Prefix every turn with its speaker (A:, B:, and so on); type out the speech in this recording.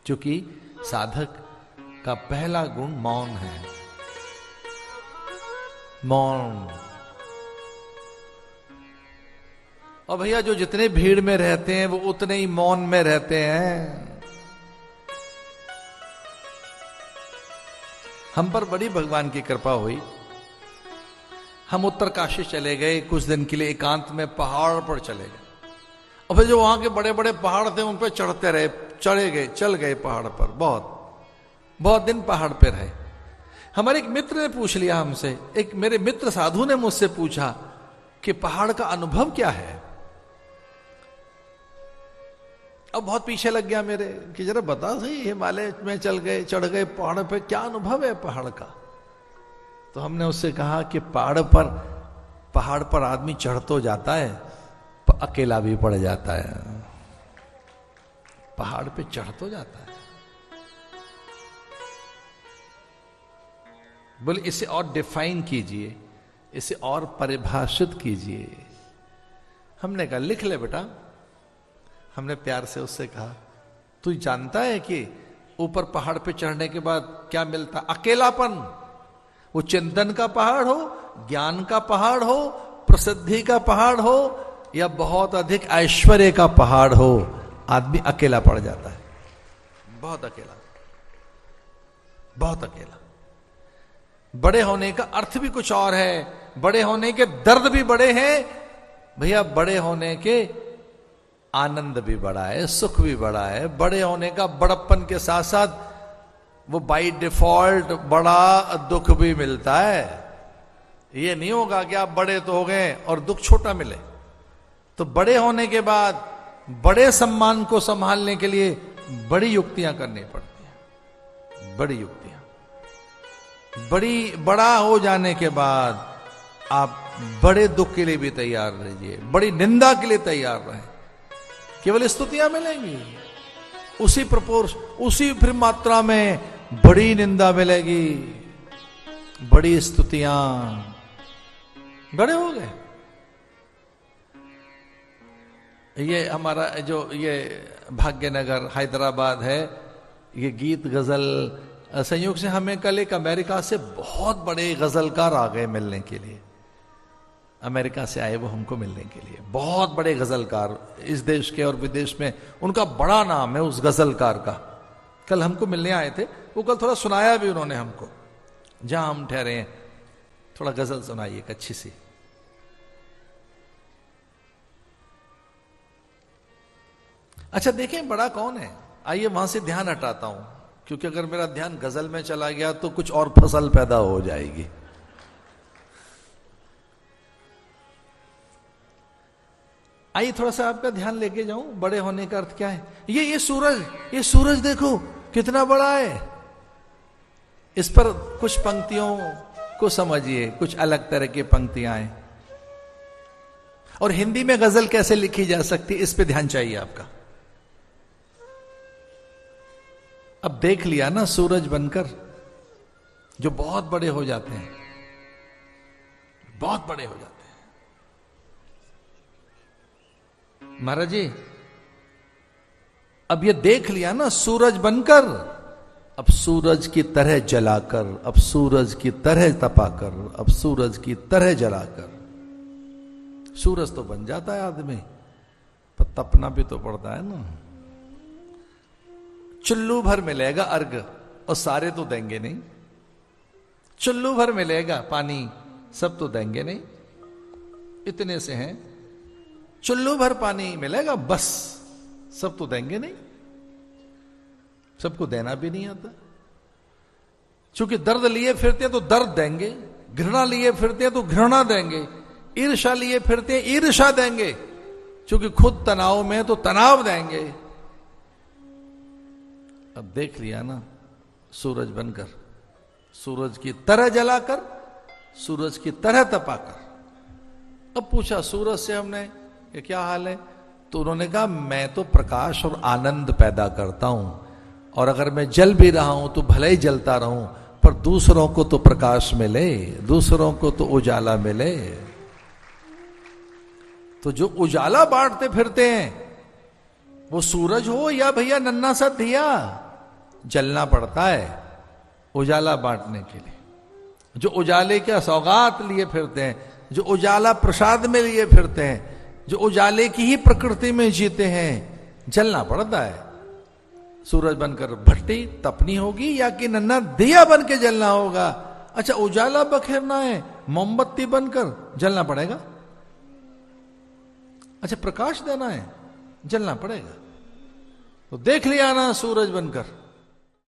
A: क्योंकि साधक का पहला गुण मौन है। मौन। और भैया जो जितने भीड़ में रहते हैं वो उतने ही मौन में रहते हैं। हम पर बड़ी भगवान की कृपा हुई। हम उत्तरकाशी चले गए कुछ दिन के लिए, एकांत में पहाड़ पर चले गए। और फिर जो वहां के बड़े बड़े पहाड़ थे उन पर चढ़ते रहे, चल गए पहाड़ पर। बहुत दिन पहाड़ पे रहे। हमारे एक मित्र ने पूछ लिया हमसे, एक मेरे मित्र साधु ने मुझसे पूछा कि पहाड़ का अनुभव क्या है। अब बहुत पीछे लग गया मेरे कि जरा बता सही, हिमालय में चढ़ गए पहाड़ पे, क्या अनुभव है पहाड़ का। तो हमने उससे कहा कि पहाड़ पर आदमी चढ़ तो जाता है, अकेला भी पड़ जाता है। पहाड़ पे चढ़ तो जाता है। बोले इसे और डिफाइन कीजिए, इसे और परिभाषित कीजिए। हमने कहा लिख ले बेटा। हमने प्यार से उससे कहा तू जानता है कि ऊपर पहाड़ पे चढ़ने के बाद क्या मिलता? अकेलापन। वो चिंतन का पहाड़ हो, ज्ञान का पहाड़ हो, प्रसिद्धि का पहाड़ हो, या बहुत अधिक ऐश्वर्य का पहाड़ हो, आदमी अकेला पड़ जाता है। बहुत अकेला, बहुत अकेला। बड़े होने का अर्थ भी कुछ और है, बड़े होने के दर्द भी बड़े हैं भैया, बड़े होने के आनंद भी बड़ा है, सुख भी बड़ा है। बड़े होने का बड़प्पन के साथ साथ वो बाई डिफॉल्ट बड़ा दुख भी मिलता है। ये नहीं होगा कि आप बड़े तो हो गए और दुख छोटा मिले। तो बड़े होने के बाद बड़े सम्मान को संभालने के लिए बड़ी युक्तियां करनी पड़ती हैं, बड़ी युक्तियां। बड़ा हो जाने के बाद आप बड़े दुख के लिए भी तैयार रहिए, बड़ी निंदा के लिए तैयार रहें। केवल स्तुतियां मिलेंगी, उसी फिर मात्रा में बड़ी निंदा मिलेगी, बड़ी स्तुतियां। बड़े हो गए। ये हमारा जो ये भाग्यनगर हैदराबाद है, ये गीत गजल संयोग से हमें कल एक अमेरिका से बहुत बड़े गजलकार आ गए मिलने के लिए। अमेरिका से आए वो हमको मिलने के लिए, बहुत बड़े गजलकार इस देश के और विदेश में, उनका बड़ा नाम है उस गजलकार का। कल हमको मिलने आए थे, वो कल थोड़ा सुनाया भी उन्होंने हमको। जहां हम ठहरे हैं थोड़ा गजल सुनाइए एक अच्छी सी। अच्छा देखें बड़ा कौन है। आइए वहां से ध्यान हटाता हूं, क्योंकि अगर मेरा ध्यान गजल में चला गया तो कुछ और फसल पैदा हो जाएगी। आइए थोड़ा सा आपका ध्यान लेके जाऊं, बड़े होने का अर्थ क्या है। ये सूरज देखो कितना बड़ा है। इस पर कुछ पंक्तियों को समझिए, कुछ अलग तरह की पंक्तियां हैं। और हिंदी में गजल कैसे लिखी जा सकती है, इस पे ध्यान चाहिए आपका। अब देख लिया ना सूरज बनकर, जो बहुत बड़े हो जाते हैं, बहुत बड़े हो जाते हैं। महाराज जी अब ये देख लिया ना सूरज बनकर, अब सूरज की तरह जलाकर, अब सूरज की तरह तपाकर, अब सूरज की तरह जलाकर। सूरज तो बन जाता है आदमी, पर तपना भी तो पड़ता है ना। चुल्लू भर मिलेगा अर्घ, और सारे तो देंगे नहीं। चुल्लू भर मिलेगा पानी, सब तो देंगे नहीं। इतने से हैं, चुल्लू भर पानी मिलेगा बस, सब तो देंगे नहीं। सबको देना भी नहीं आता। क्योंकि दर्द लिए फिरते हैं तो दर्द देंगे, घृणा लिए फिरते हैं तो घृणा देंगे, ईर्ष्या लिए फिरते हैं ईर्ष्या देंगे, क्योंकि खुद तनाव में तो तनाव देंगे। अब देख लिया ना सूरज बनकर, सूरज की तरह जलाकर, सूरज की तरह तपाकर। अब पूछा सूरज से हमने ये क्या हाल है, तो उन्होंने कहा मैं तो प्रकाश और आनंद पैदा करता हूं, और अगर मैं जल भी रहा हूं तो भले ही जलता रहूं, पर दूसरों को तो प्रकाश मिले, दूसरों को तो उजाला मिले। तो जो उजाला बांटते फिरते हैं वो सूरज हो या भैया नन्ना सा दिया, जलना पड़ता है उजाला बांटने के लिए। जो उजाले का सौगात लिए फिरते हैं, जो उजाला प्रसाद में लिए फिरते हैं, जो उजाले की ही प्रकृति में जीते हैं, जलना पड़ता है। सूरज बनकर भट्टी तपनी होगी या कि नन्हा दिया बन के जलना होगा। अच्छा, उजाला बखेरना है, मोमबत्ती बनकर जलना पड़ेगा। अच्छा, प्रकाश देना है, जलना पड़ेगा। तो देख लिया ना सूरज बनकर।